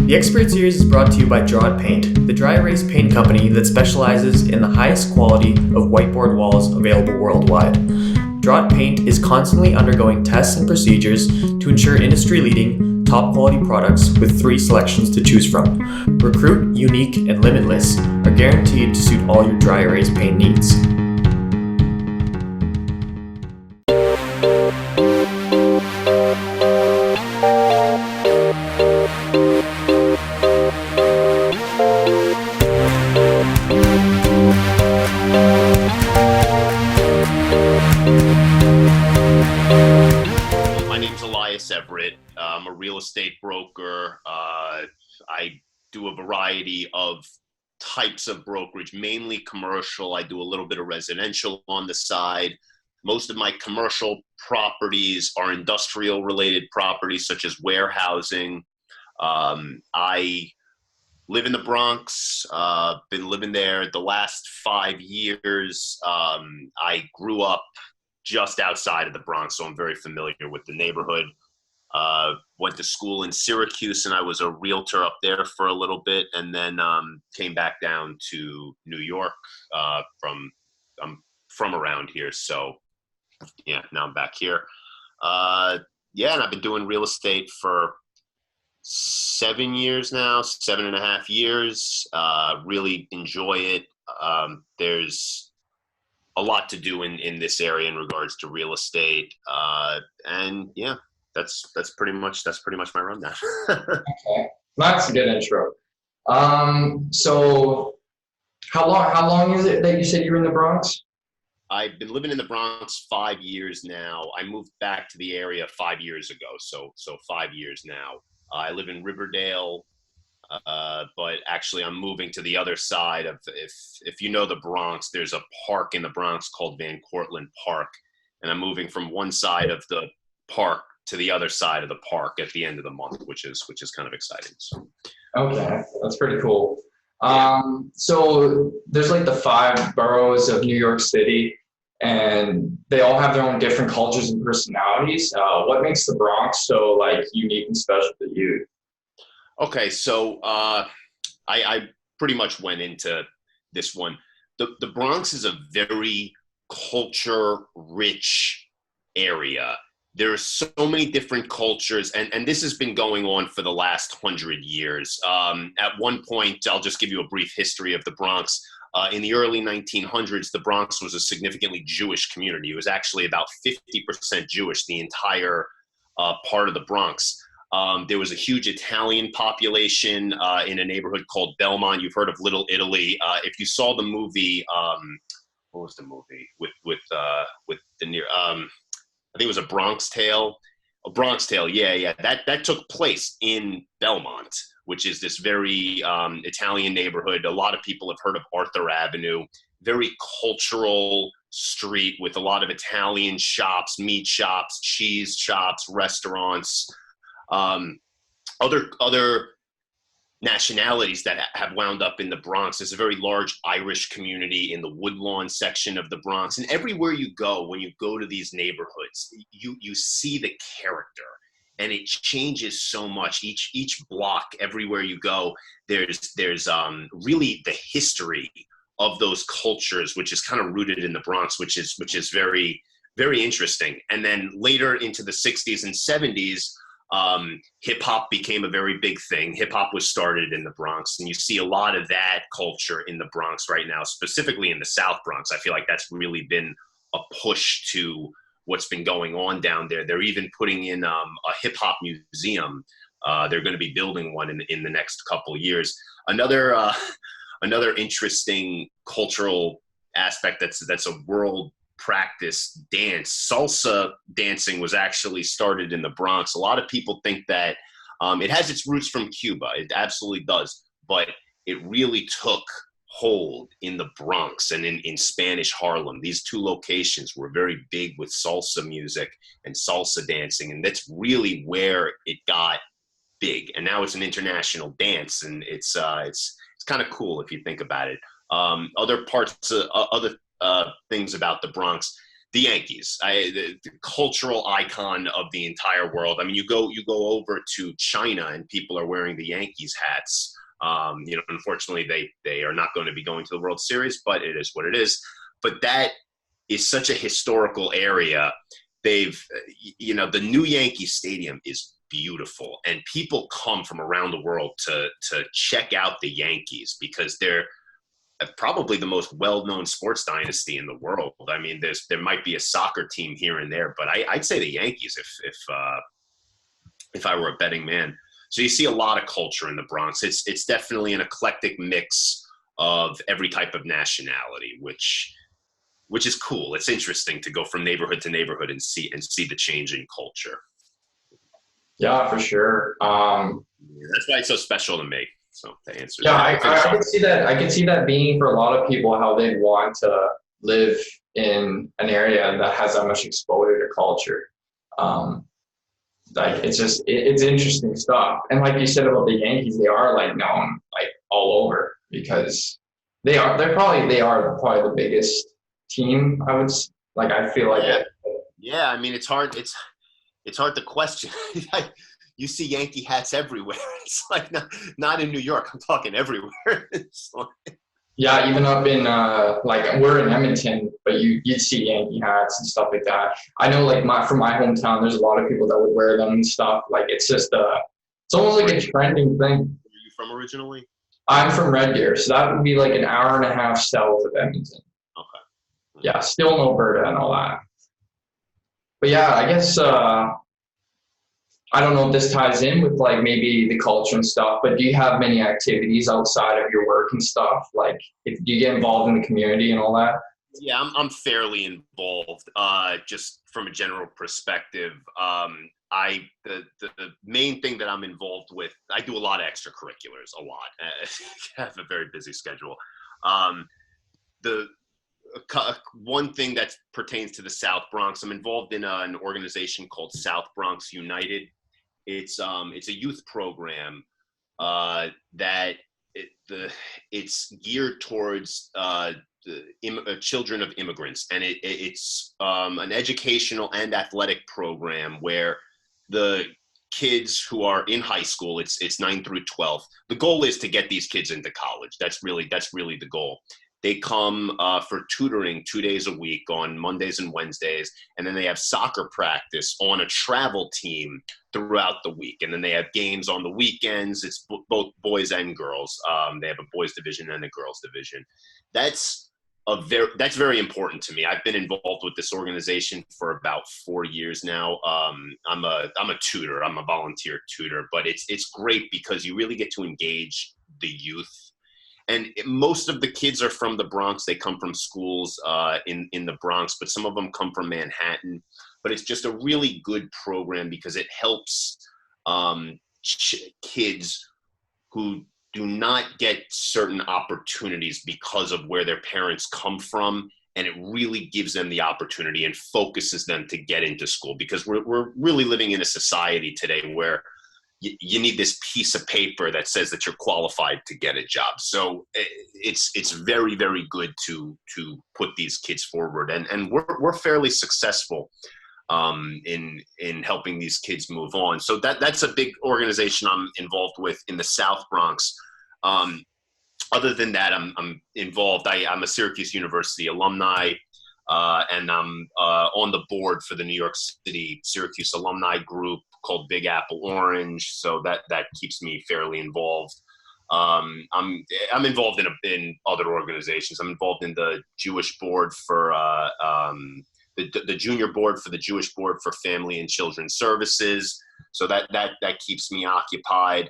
The Expert Series is brought to you by Draw It Paint, the dry erase paint company that specializes in the highest quality of whiteboard walls available worldwide. Draw It Paint is constantly undergoing tests and procedures to ensure industry-leading, top-quality products with 3 selections to choose from. Recruit, Unique, and Limitless are guaranteed to suit all your dry erase paint needs. My name's Elias Everett. I'm a real estate broker. I do a variety of types of brokerage, mainly commercial. I do a little bit of residential on the side. Most of my commercial properties are industrial related properties such as warehousing. I live in the Bronx, been living there the last 5 years. I grew up just outside of the Bronx, so I'm very familiar with the neighborhood. Went to school in Syracuse, and I was a realtor up there for a little bit, and then came back down to New York. I'm from around here, so yeah, now I'm back here. And I've been doing real estate for 7 years now, 7.5 years. Really enjoy it. There's a lot to do in this area in regards to real estate. And yeah, that's pretty much my rundown. Okay, that's a good intro. So how long is it that you said you were in the Bronx? I've been living in the Bronx 5 years now. I moved back to the area 5 years ago, so 5 years now. I live in Riverdale, but actually I'm moving to the other side of, if you know the Bronx, there's a park in the Bronx called Van Cortlandt Park, and I'm moving from one side of the park to the other side of the park at the end of the month, which is kind of exciting. So. Okay, that's pretty cool. So there's like the 5 boroughs of New York City, and they all have their own different cultures and personalities. What makes the Bronx so like unique and special to you? Okay, so I pretty much went into this one. The Bronx is a very culture-rich area. There are so many different cultures, and this has been going on for the last 100 years. At one point, I'll just give you a brief history of the Bronx. In the early 1900s, the Bronx was a significantly Jewish community. It was actually about 50% Jewish, the entire part of the Bronx. There was a huge Italian population in a neighborhood called Belmont. You've heard of Little Italy. If you saw the movie, what was the movie with the near? I think it was A Bronx Tale. A Bronx Tale, yeah. That took place in Belmont, which is this very Italian neighborhood. A lot of people have heard of Arthur Avenue. Very cultural street with a lot of Italian shops, meat shops, cheese shops, restaurants. Other nationalities that have wound up in the Bronx. There's a very large Irish community in the Woodlawn section of the Bronx. And everywhere you go, when you go to these neighborhoods, you see the character, and it changes so much. Each block, everywhere you go, there's really the history of those cultures, which is kind of rooted in the Bronx, which is very, very interesting. And then later into the 60s and 70s, hip hop became a very big thing. Hip hop was started in the Bronx, and you see a lot of that culture in the Bronx right now, specifically in the South Bronx. I feel like that's really been a push to what's been going on down there. They're even putting in a hip hop museum. They're going to be building one in the next couple of years. Another interesting cultural aspect that's a world practice dance. Salsa dancing was actually started in the Bronx. A lot of people think that it has its roots from Cuba. It absolutely does, but it really took hold in the Bronx and in Spanish Harlem. These 2 locations were very big with salsa music and salsa dancing, and that's really where it got big. And now it's an international dance, and it's kind of cool if you think about it. Other things about the Bronx. the Yankees, the cultural icon of the entire world. I mean, you go over to China and people are wearing the Yankees hats. Unfortunately, they are not going to be going to the World Series, but it is what it is. But that is such a historical area. The new Yankee Stadium is beautiful, and people come from around the world to check out the Yankees because they're probably the most well-known sports dynasty in the world. I mean, there might be a soccer team here and there, but I'd say the Yankees if I were a betting man. So you see a lot of culture in the Bronx. It's definitely an eclectic mix of every type of nationality, which is cool. It's interesting to go from neighborhood to neighborhood and see the change in culture. Yeah, for sure. That's why it's so special to me. So to answer that. I can see that. I can see that being for a lot of people how they want to live in an area that has that much exposure to culture. It's interesting stuff. And like you said about the Yankees, they are like known like all over because they are probably the biggest team. I feel like it. Yeah, I mean it's hard to question. You see Yankee hats everywhere. It's like not in New York. I'm talking everywhere. Yeah, even up in we're in Edmonton, but you'd see Yankee hats and stuff like that. I know from my hometown, there's a lot of people that would wear them and stuff. Like it's just it's almost like a trending thing. Where are you from originally? I'm from Red Deer, so that would be like an hour and a half south of Edmonton. Okay. Yeah, still in Alberta and all that. But yeah, I guess I don't know if this ties in with like maybe the culture and stuff, but do you have many activities outside of your work and stuff? Like, do you get involved in the community and all that? Yeah, I'm fairly involved. Just from a general perspective, the main thing that I'm involved with, I do a lot of extracurriculars, a lot. I have a very busy schedule. One thing that pertains to the South Bronx, I'm involved in an organization called South Bronx United. It's a youth program that it's geared towards children of immigrants, and it's an educational and athletic program where the kids who are in high school, it's 9 through 12. The goal is to get these kids into college. That's really the goal. They come for tutoring 2 days a week on Mondays and Wednesdays, and then they have soccer practice on a travel team throughout the week. And then they have games on the weekends. It's both boys and girls. They have a boys division and a girls division. That's very important to me. I've been involved with this organization for about 4 years now. I'm a tutor. I'm a volunteer tutor, but it's great because you really get to engage the youth. And most of the kids are from the Bronx. They come from schools in the Bronx, but some of them come from Manhattan. But it's just a really good program because it helps kids who do not get certain opportunities because of where their parents come from. And it really gives them the opportunity and focuses them to get into school, because we're really living in a society today where you need this piece of paper that says that you're qualified to get a job. So it's very, very good to put these kids forward. And we're fairly successful in helping these kids move on. So that's a big organization I'm involved with in the South Bronx. Other than that, I'm involved. I'm a Syracuse University alumni, and I'm on the board for the New York City Syracuse alumni group called Big Apple Orange. So that keeps me fairly involved. I'm involved in other organizations. I'm involved in the Jewish board for the junior board for the Jewish Board for Family and Children's Services. So that keeps me occupied.